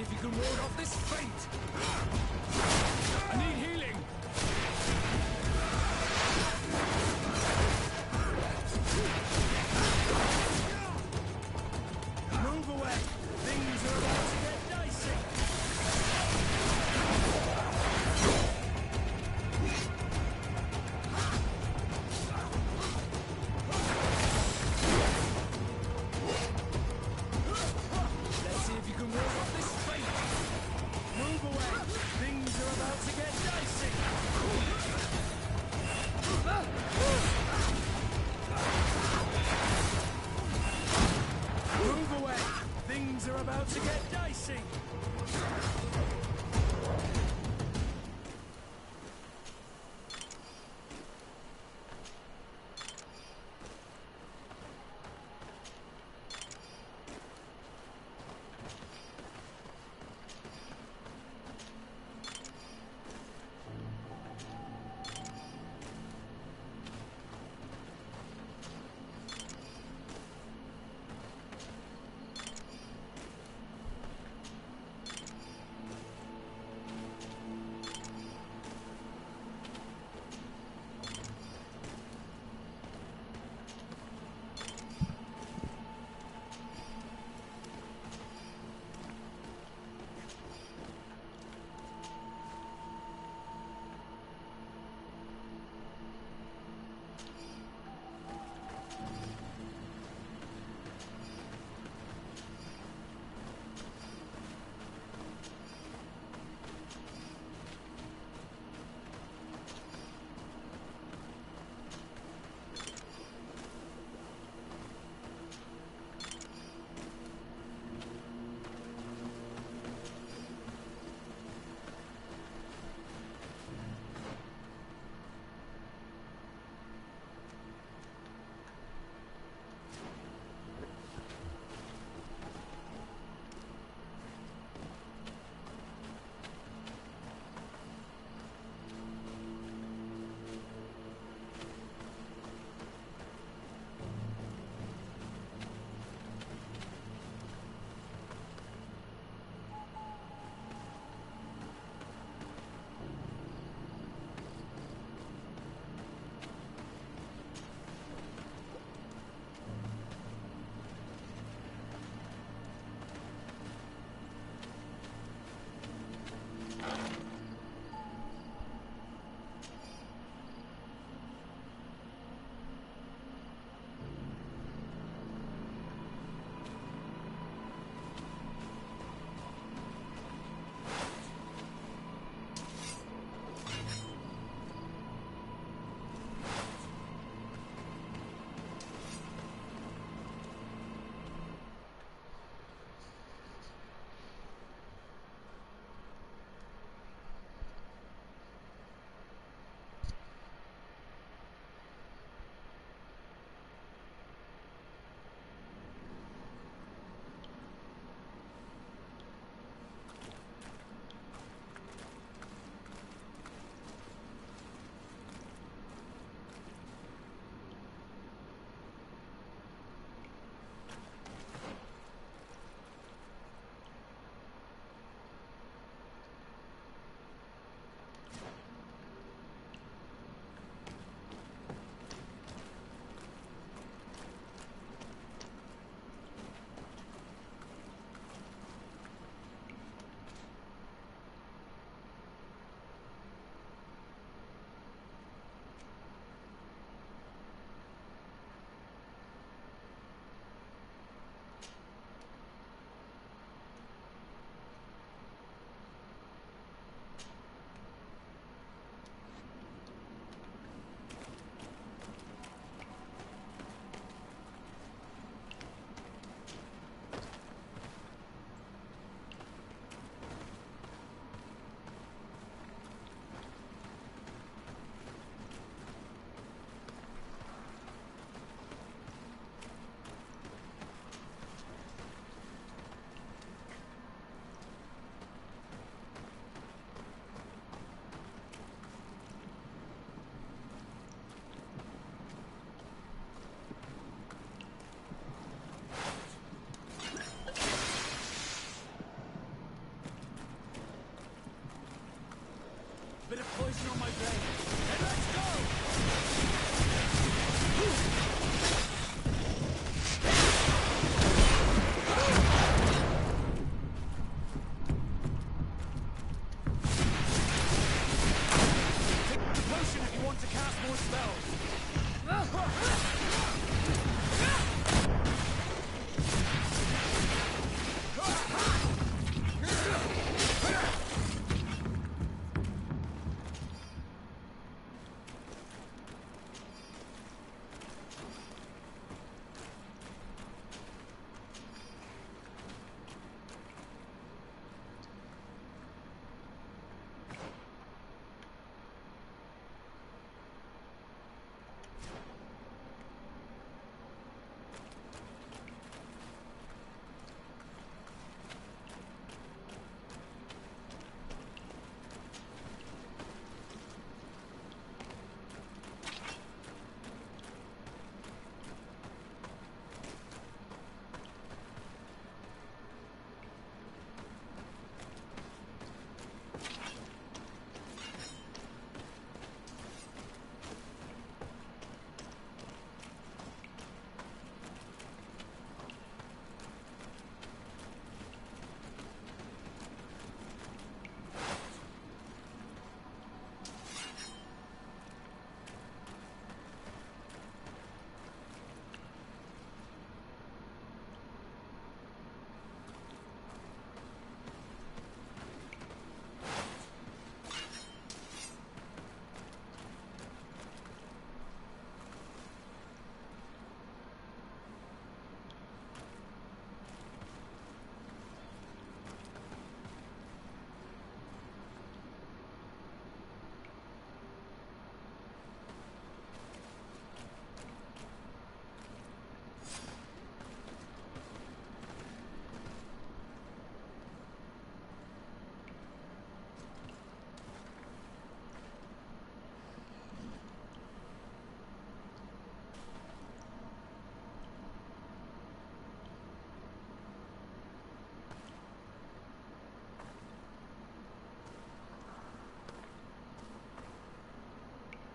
if you can ward off this fate. I need healing. Move away. Things are about to get dicey. Let's see if you can ward off this fate. Move away. Things are about to get dicey. Move away. Things are about to get dicey.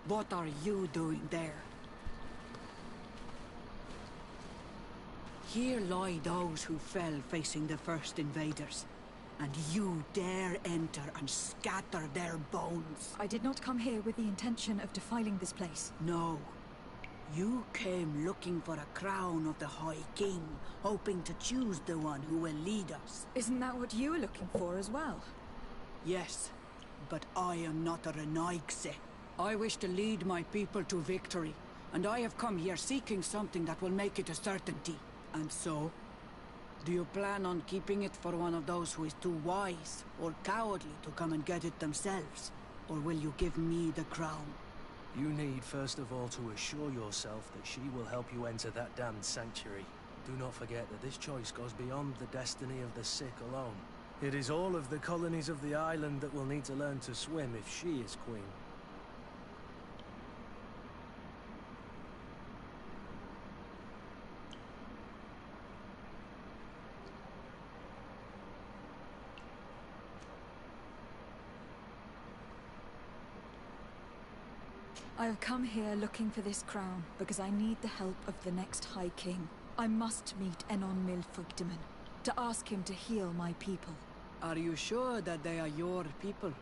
What are you doing there? Here lie those who fell facing the first invaders. And you dare enter and scatter their bones. I did not come here with the intention of defiling this place. No. You came looking for a crown of the High King, hoping to choose the one who will lead us. Isn't that what you were looking for as well? Yes, but I am not a Rawsnizzle. I wish to lead my people to victory, and I have come here seeking something that will make it a certainty. And so, do you plan on keeping it for one of those who is too wise or cowardly to come and get it themselves? Or will you give me the crown? You need, first of all, to assure yourself that she will help you enter that damned sanctuary. Do not forget that this choice goes beyond the destiny of the sick alone. It is all of the colonies of the island that will need to learn to swim if she is queen. I have come here looking for this crown because I need the help of the next High King. I must meet Enon Milfugtiman to ask him to heal my people. Are you sure that they are your people?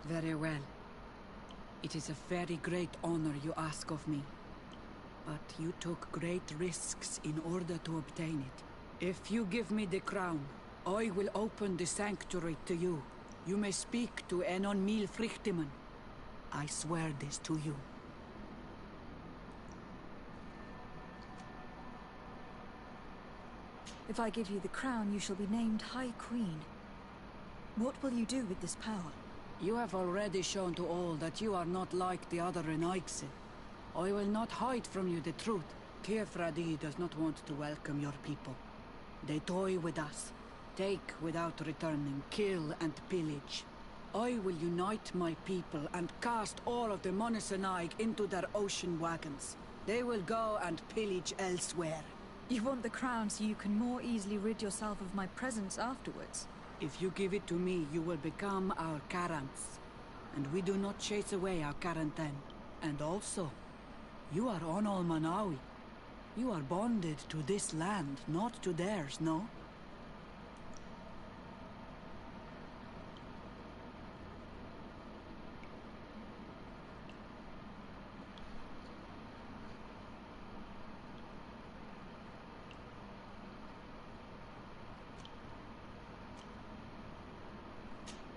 Very well. It is a very great honor you ask of me. But you took great risks in order to obtain it. If you give me the crown, I will open the sanctuary to you. You may speak to Enon Milfugtiman. I swear this to you. If I give you the crown, you shall be named High Queen. What will you do with this power? You have already shown to all that you are not like the other Rawsnizzle. I will not hide from you the truth. Kefradi does not want to welcome your people. They toy with us, take without returning, kill and pillage. I will unite my people and cast all of the Monasenaig into their ocean wagons. They will go and pillage elsewhere. You want the crown so you can more easily rid yourself of my presence afterwards. If you give it to me, you will become our Karants. And we do not chase away our Karanten. And also, you are on Manawi. You are bonded to this land, not to theirs, no?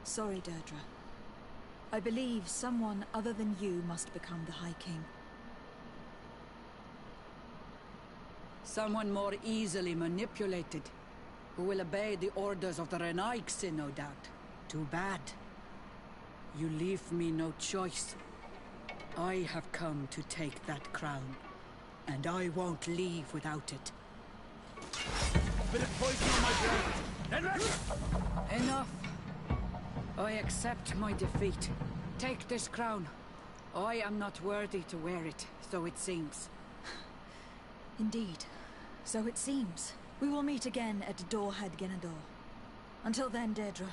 Sorry, Deirdre. I believe someone other than you must become the High King. Someone more easily manipulated, who will obey the orders of the Rawsnizzle, no doubt. Too bad. You leave me no choice. I have come to take that crown, and I won't leave without it. Bit of poison in my blood. Enough. I accept my defeat. Take this crown. I am not worthy to wear it, so it seems. Indeed. So it seems. We will meet again at Dorhead Genador. Until then, Deirdre.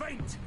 faint!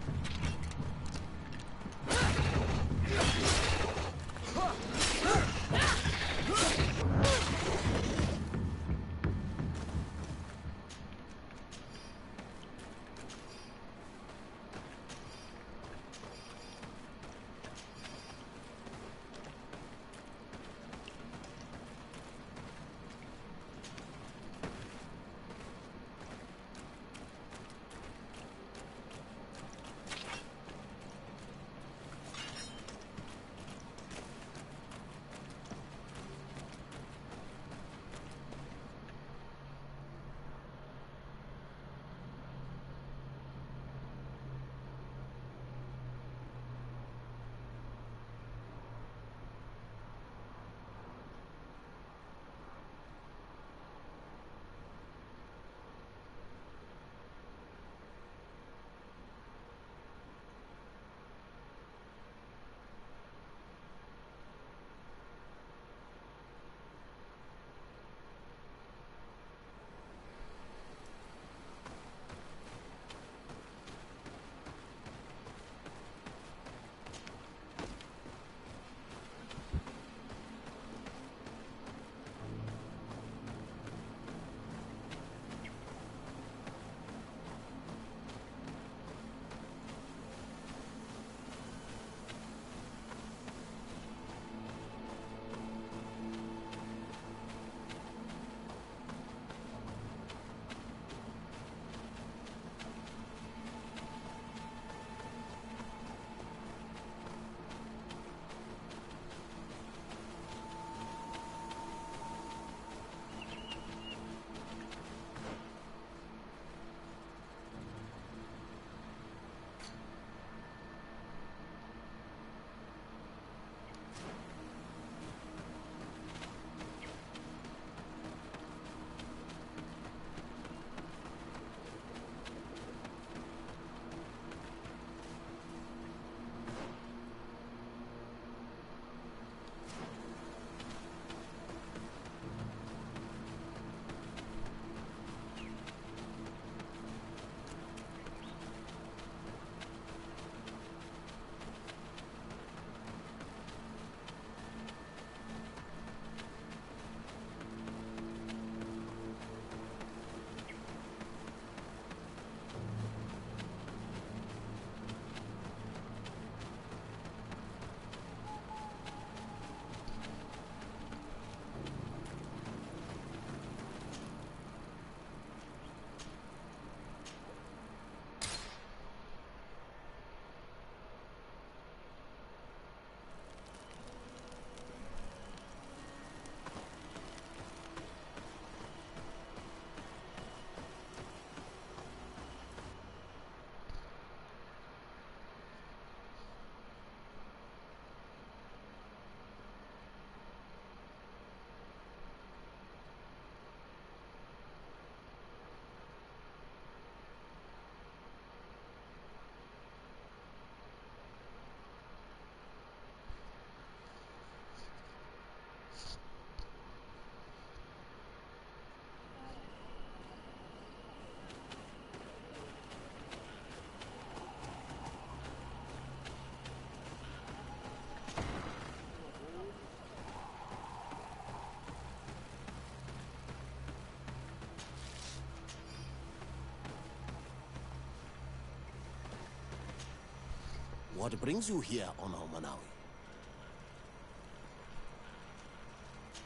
What brings you here on Manawi?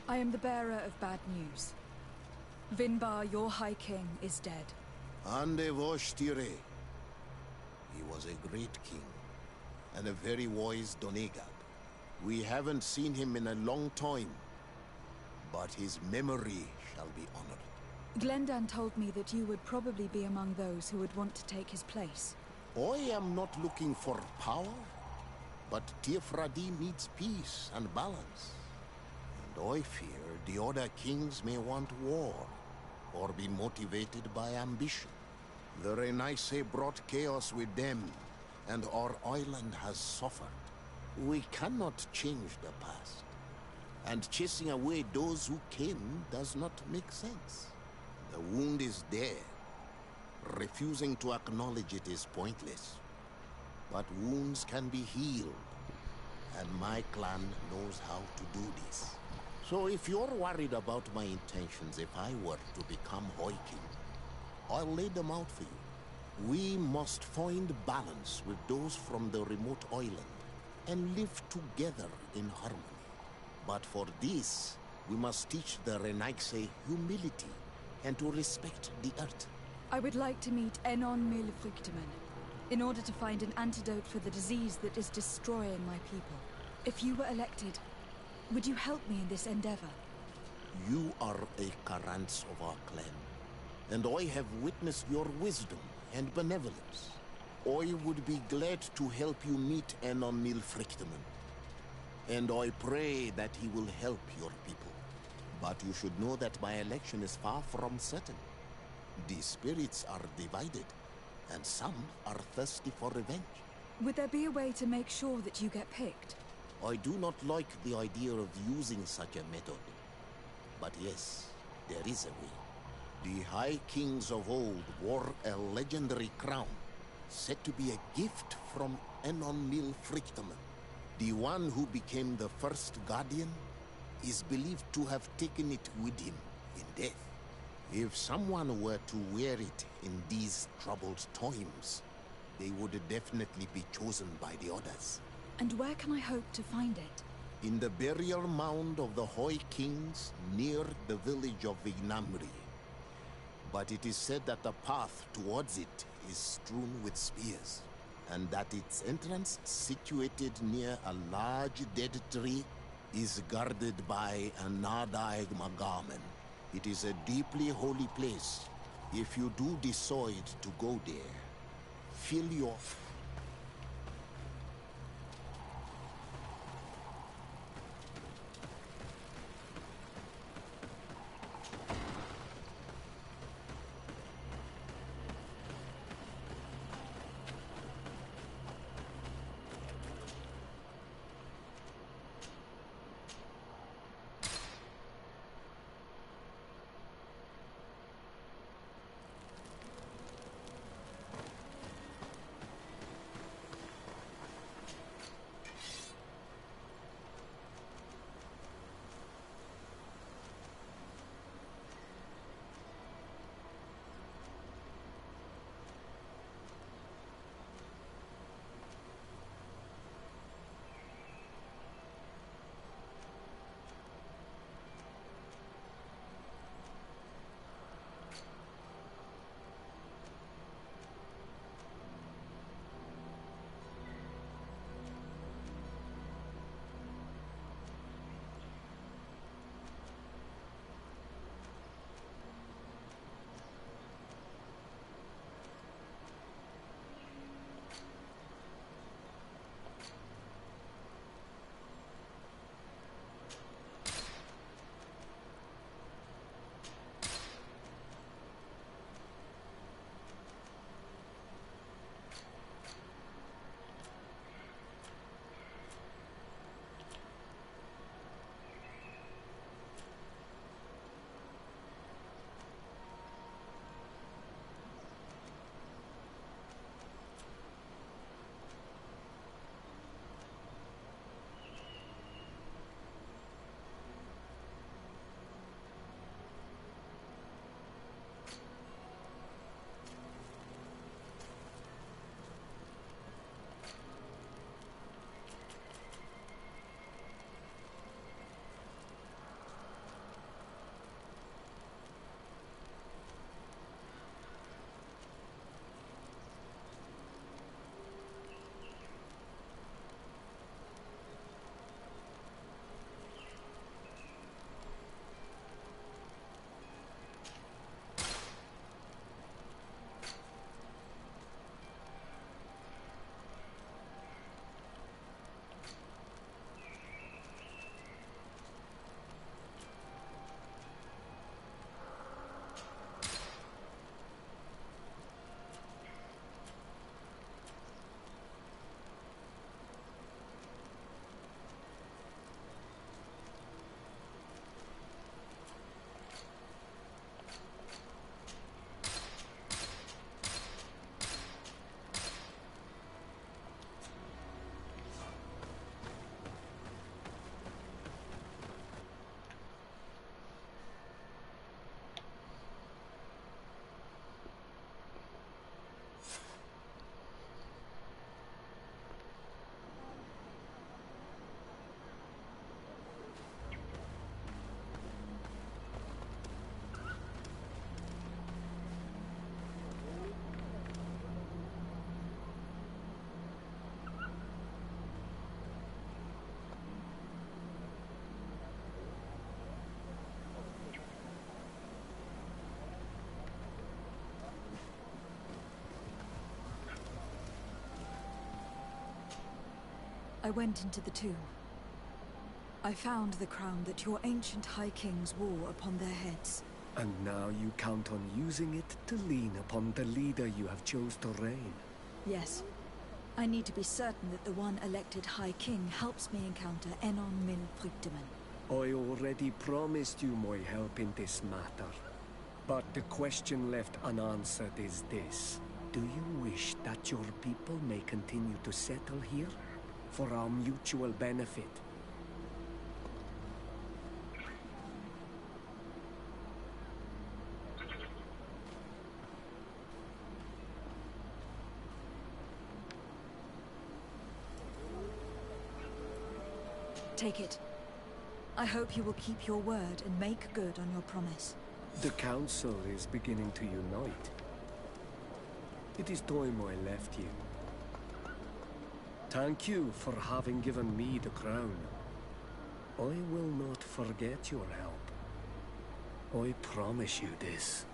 I am the bearer of bad news. Vinbar, your High King, is dead. Ande Voshtire. He was a great king, and a very wise Donegad. We haven't seen him in a long time, but his memory shall be honored. Glendan told me that you would probably be among those who would want to take his place. I am not looking for power, but Tifradi needs peace and balance. And I fear the other kings may want war, or be motivated by ambition. The Renaisse brought chaos with them, and our island has suffered. We cannot change the past, and chasing away those who came does not make sense. The wound is there. Refusing to acknowledge it is pointless. But wounds can be healed, and my clan knows how to do this. So if you're worried about my intentions if I were to become High King, I'll lay them out for you. We must find balance with those from the remote island and live together in harmony. But for this, we must teach the Renaigse humility and to respect the earth. I would like to meet Enon Milfrictiman in order to find an antidote for the disease that is destroying my people. If you were elected, would you help me in this endeavor? You are a Karants of our clan, and I have witnessed your wisdom and benevolence. I would be glad to help you meet Enon Milfrictiman, and I pray that he will help your people. But you should know that my election is far from certain. The spirits are divided, and some are thirsty for revenge. Would there be a way to make sure that you get picked? I do not like the idea of using such a method. But yes, there is a way. The High Kings of old wore a legendary crown, said to be a gift from Enon Milfrictiman. The one who became the first Guardian is believed to have taken it with him in death. If someone were to wear it in these troubled times, they would definitely be chosen by the others. And where can I hope to find it? In the burial mound of the High Kings near the village of Vignamri. But it is said that the path towards it is strewn with spears, and that its entrance, situated near a large dead tree, is guarded by an Nadaig Magamen. It is a deeply holy place. If you do decide to go there, fill your... I went into the tomb. I found the crown that your ancient High Kings wore upon their heads. And now you count on using it to lean upon the leader you have chose to reign. Yes. I need to be certain that the one elected High King helps me encounter Enon Milfrichteman. I already promised you my help in this matter. But the question left unanswered is this. Do you wish that your people may continue to settle here? For our mutual benefit? Take it. I hope you will keep your word and make good on your promise. The Council is beginning to unite. It is time I left you. Thank you for having given me the crown. I will not forget your help. I promise you this.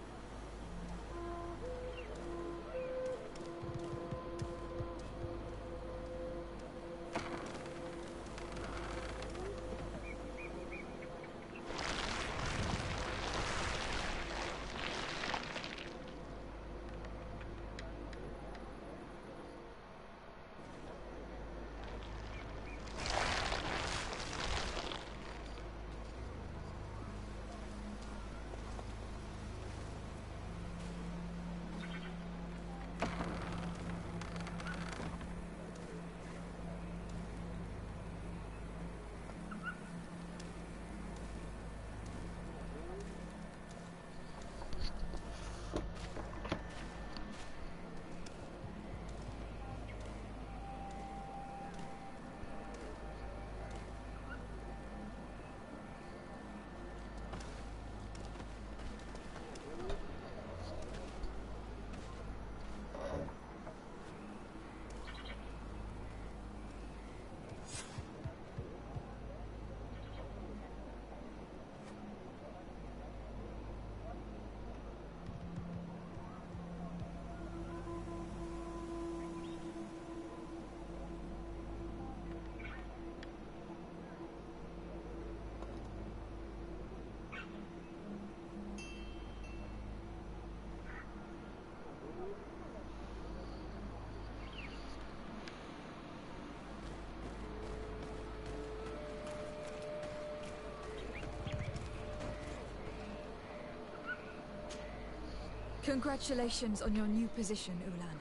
Congratulations on your new position, Ulan.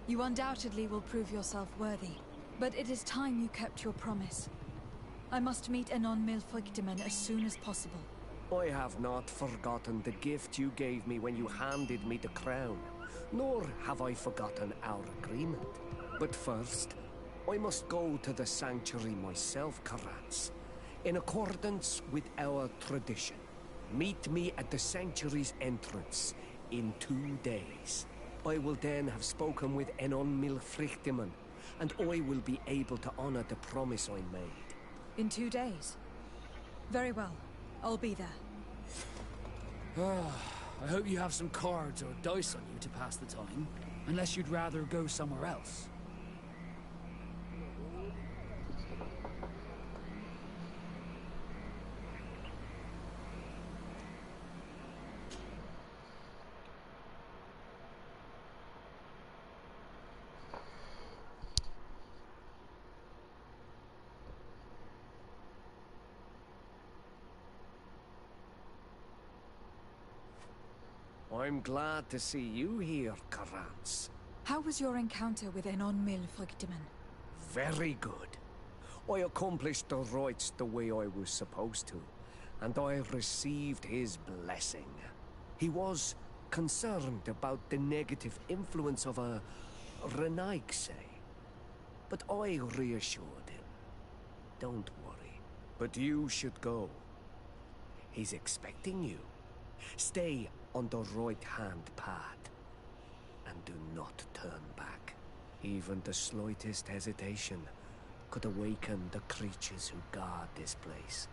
You undoubtedly will prove yourself worthy, but it is time you kept your promise. I must meet Enon Milfrichteman as soon as possible. I have not forgotten the gift you gave me when you handed me the crown, nor have I forgotten our agreement. But first, I must go to the sanctuary myself, Karats. In accordance with our tradition, meet me at the sanctuary's entrance in 2 days. I will then have spoken with Enon Milfrichteman, and I will be able to honor the promise I made. In 2 days? Very well. I'll be there. I hope you have some cards or dice on you to pass the time, unless you'd rather go somewhere else. I'm glad to see you here, Karats. How was your encounter with Enon Milfrichteman? Very good. I accomplished the rites the way I was supposed to, and I received his blessing. He was concerned about the negative influence of a Renaigse, but I reassured him. Don't worry, but you should go. He's expecting you. Stay on the right-hand path, and do not turn back. Even the slightest hesitation could awaken the creatures who guard this place.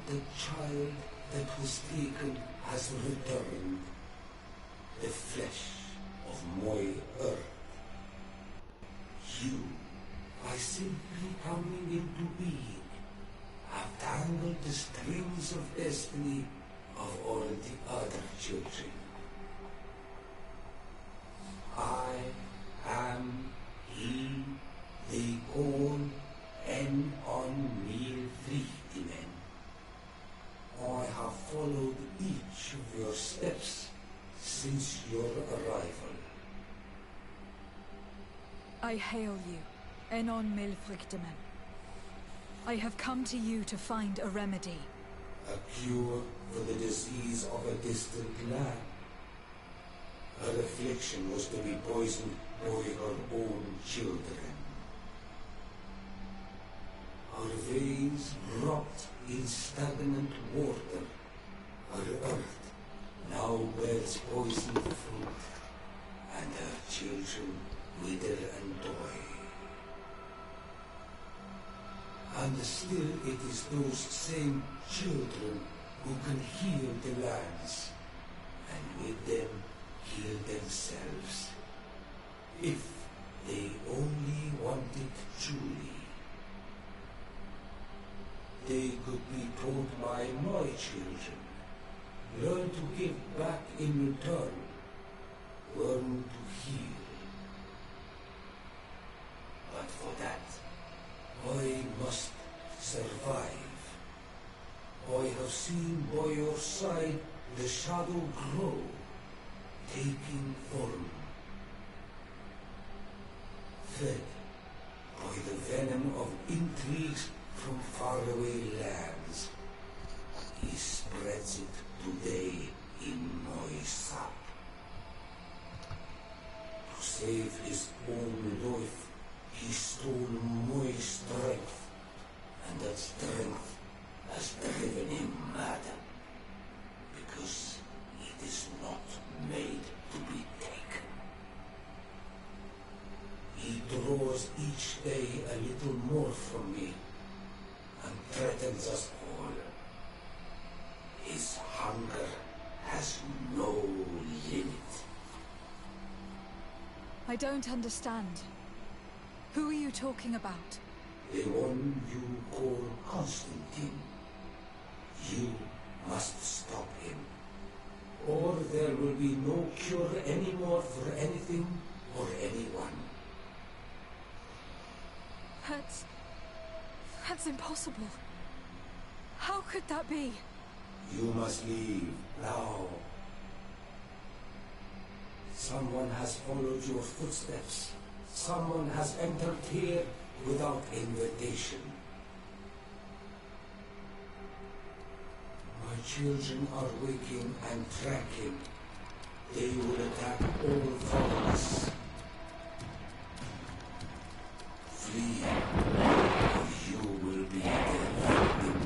the child that was taken has returned, the flesh of my earth. You, by simply coming into being, have tangled the strings of destiny of all the other children. I am he they call en on mil vliegtimen. I have followed each of your steps since your arrival. I hail you, Enon Milfrichteman. I have come to you to find a remedy. A cure for the disease of a distant land. Her affliction was to be poisoned by her own children. Her veins rot in stagnant water. Her earth now bears poisoned fruit, and her children wither and die. And still it is those same children who can heal the lands, and with them heal themselves, if they only want it truly. They could be taught by my children, learn to give back in return, learn to heal. But for that, I must survive. I have seen by your side the shadow grow, taking form. Fed by the venom of intrigues from faraway lands, he spreads it today in my sap. To save his own life, he stole my strength, and that strength has driven him mad, because it is not made to be taken. He draws each day a little more from me, and threatens us all. His hunger has no limit. I don't understand. Who are you talking about? The one you call Constantine. You must stop him, or there will be no cure anymore for anything or anyone. That's impossible. How could that be? You must leave now. Someone has followed your footsteps. Someone has entered here without invitation. My children are waking and tracking. They will attack all followers. Flee, or you will be their victims.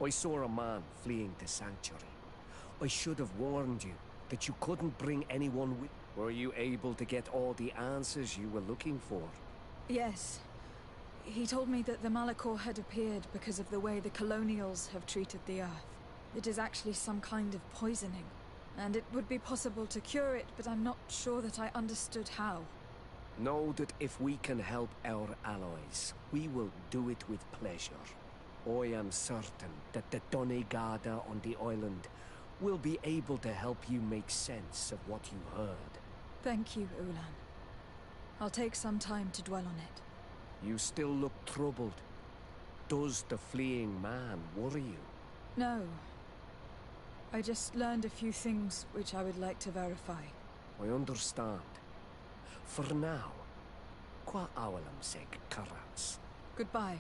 I saw a man fleeing the sanctuary. I should have warned you that you couldn't bring anyone with... Were you able to get all the answers you were looking for? Yes. He told me that the Malachor had appeared because of the way the colonials have treated the Earth. It is actually some kind of poisoning, and it would be possible to cure it, but I'm not sure that I understood how. Know that if we can help our allies, we will do it with pleasure. I am certain that the Donegada on the island will be able to help you make sense of what you heard. Thank you, Ulan. I'll take some time to dwell on it. You still look troubled. Does the fleeing man worry you? No. I just learned a few things which I would like to verify. I understand. For now, qua awalam seg karats. Goodbye.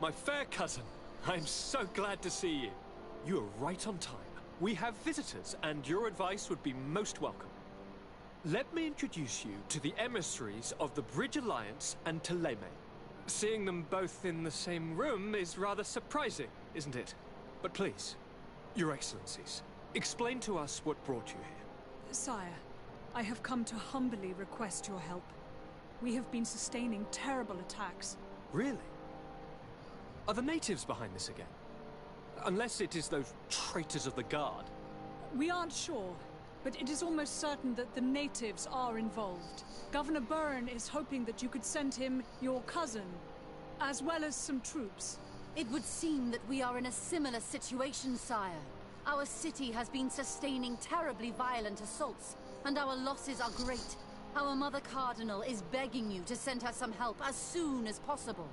My fair cousin, I'm so glad to see you. You are right on time. We have visitors, and your advice would be most welcome. Let me introduce you to the emissaries of the Bridge Alliance and Teleme. Seeing them both in the same room is rather surprising, isn't it? But please, Your Excellencies, explain to us what brought you here. Sire, I have come to humbly request your help. We have been sustaining terrible attacks. Really? Are the natives behind this again? Unless it is those traitors of the Guard. We aren't sure, but it is almost certain that the natives are involved. Governor Byrne is hoping that you could send him your cousin, as well as some troops. It would seem that we are in a similar situation, sire. Our city has been sustaining terribly violent assaults, and our losses are great. Our Mother Cardinal is begging you to send her some help as soon as possible.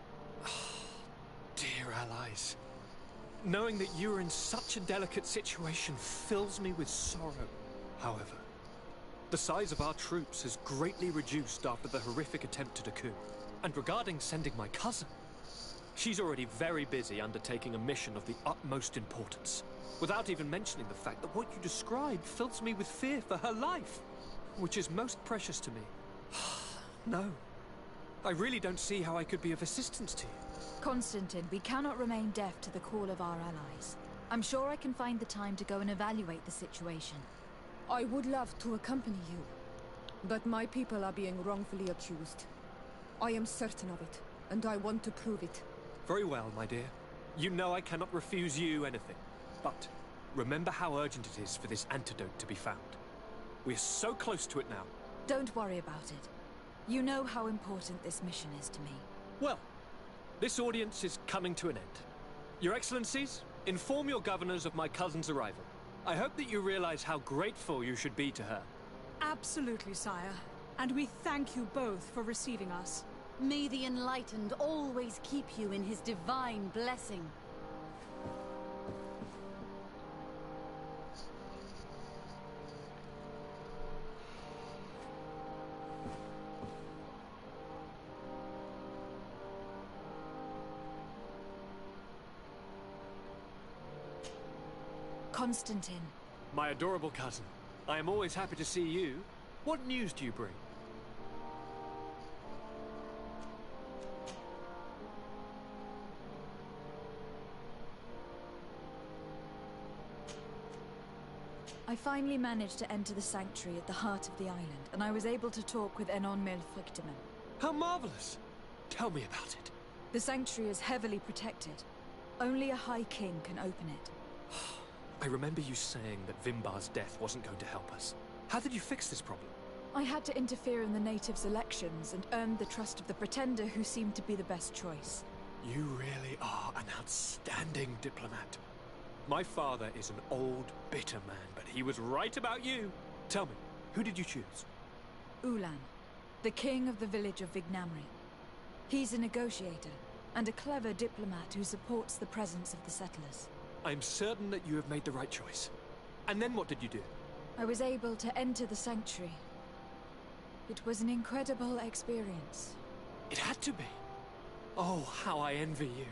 Dear allies, knowing that you are in such a delicate situation fills me with sorrow. However, the size of our troops has greatly reduced after the horrific attempt at a coup. And regarding sending my cousin, she's already very busy undertaking a mission of the utmost importance, without even mentioning the fact that what you describe fills me with fear for her life, which is most precious to me. No, I really don't see how I could be of assistance to you. Constantine, we cannot remain deaf to the call of our allies. I'm sure I can find the time to go and evaluate the situation. I would love to accompany you, but my people are being wrongfully accused. I am certain of it, and I want to prove it. Very well, my dear. You know I cannot refuse you anything. But remember how urgent it is for this antidote to be found. We're so close to it now. Don't worry about it. You know how important this mission is to me. Well, this audience is coming to an end. Your Excellencies, inform your governors of my cousin's arrival. I hope that you realize how grateful you should be to her. Absolutely, sire. And we thank you both for receiving us. May the Enlightened always keep you in his divine blessing. Constantine. My adorable cousin. I am always happy to see you. What news do you bring? I finally managed to enter the sanctuary at the heart of the island, and I was able to talk with Enon Milfrichteman. How marvelous! Tell me about it. The sanctuary is heavily protected. Only a High King can open it. I remember you saying that Vimbar's death wasn't going to help us. How did you fix this problem? I had to interfere in the natives' elections and earned the trust of the Pretender, who seemed to be the best choice. You really are an outstanding diplomat. My father is an old, bitter man, but he was right about you. Tell me, who did you choose? Ulan, the king of the village of Vignamri. He's a negotiator and a clever diplomat who supports the presence of the settlers. I'm certain that you have made the right choice. And then what did you do? I was able to enter the sanctuary. It was an incredible experience. It had to be. Oh, how I envy you.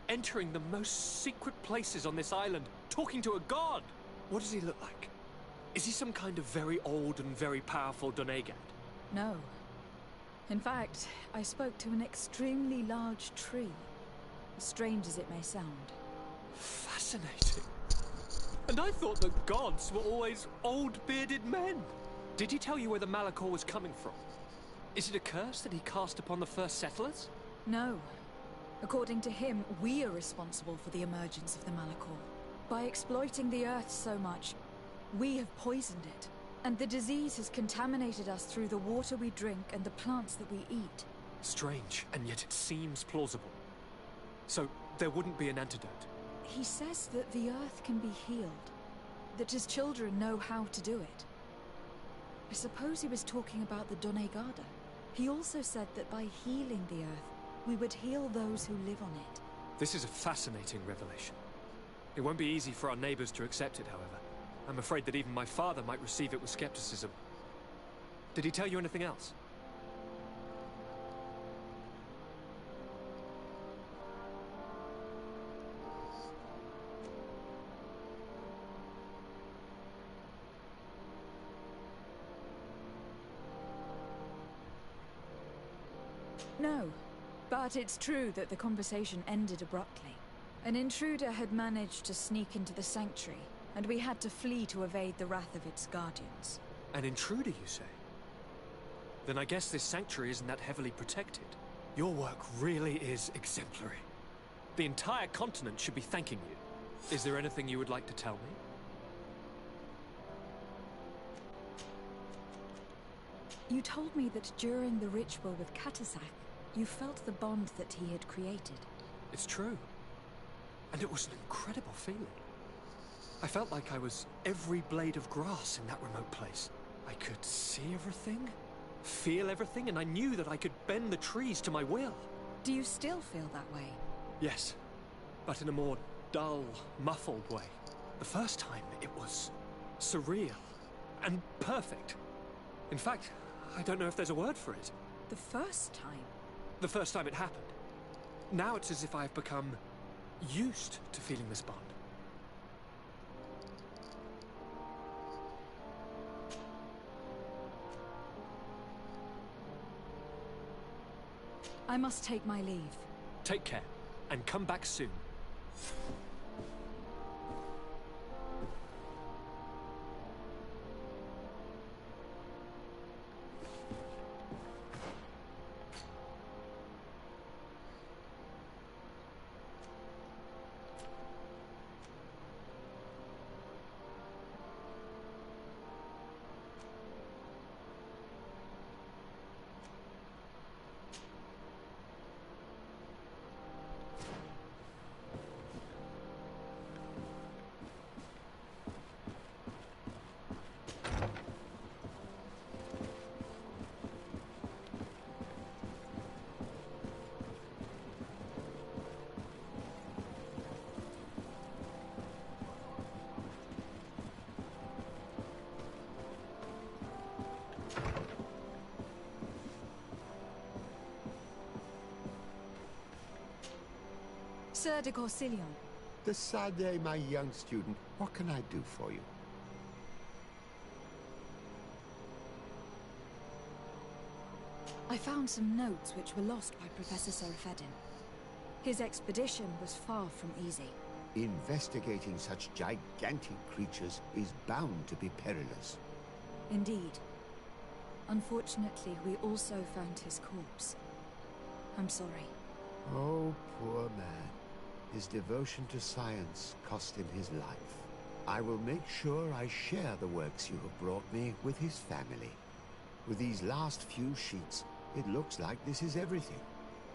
Entering the most secret places on this island, talking to a god! What does he look like? Is he some kind of very old and very powerful Doneigad? No. In fact, I spoke to an extremely large tree. As strange as it may sound. Fascinating. And I thought the gods were always old, bearded men. Did he tell you where the Malachor was coming from? Is it a curse that he cast upon the first settlers? No. According to him, we are responsible for the emergence of the Malachor. By exploiting the earth so much, we have poisoned it. And the disease has contaminated us through the water we drink and the plants that we eat. Strange, and yet it seems plausible. So, there wouldn't be an antidote? He says that the earth can be healed. That his children know how to do it. I suppose he was talking about the Doneigada. He also said that by healing the earth, we would heal those who live on it. This is a fascinating revelation. It won't be easy for our neighbors to accept it, however. I'm afraid that even my father might receive it with skepticism. Did he tell you anything else? No, but it's true that the conversation ended abruptly. An intruder had managed to sneak into the sanctuary, and we had to flee to evade the wrath of its guardians. An intruder, you say? Then I guess this sanctuary isn't that heavily protected. Your work really is exemplary. The entire continent should be thanking you. Is there anything you would like to tell me? You told me that during the ritual with Katasak, you felt the bond that he had created. It's true. And it was an incredible feeling. I felt like I was every blade of grass in that remote place. I could see everything, feel everything, and I knew that I could bend the trees to my will. Do you still feel that way? Yes, but in a more dull, muffled way. The first time, it was surreal and perfect. In fact, I don't know if there's a word for it. The first time? The first time it happened. Now it's as if I've become used to feeling this bond. I must take my leave. Take care, and come back soon. Sir de Corsilion, De Sade, my young student, what can I do for you? I found some notes which were lost by Professor Serafedin. His expedition was far from easy. Investigating such gigantic creatures is bound to be perilous. Indeed. Unfortunately, we also found his corpse. I'm sorry. Oh, poor man. His devotion to science cost him his life. I will make sure I share the works you have brought me with his family. With these last few sheets, it looks like this is everything.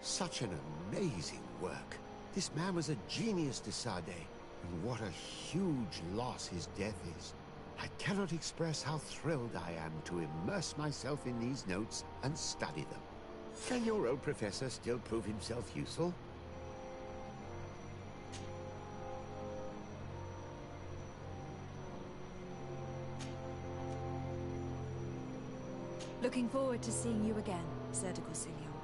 Such an amazing work. This man was a genius, de Sade, and what a huge loss his death is. I cannot express how thrilled I am to immerse myself in these notes and study them. Can your old professor still prove himself useful? Looking forward to seeing you again, Sir de Gausilio.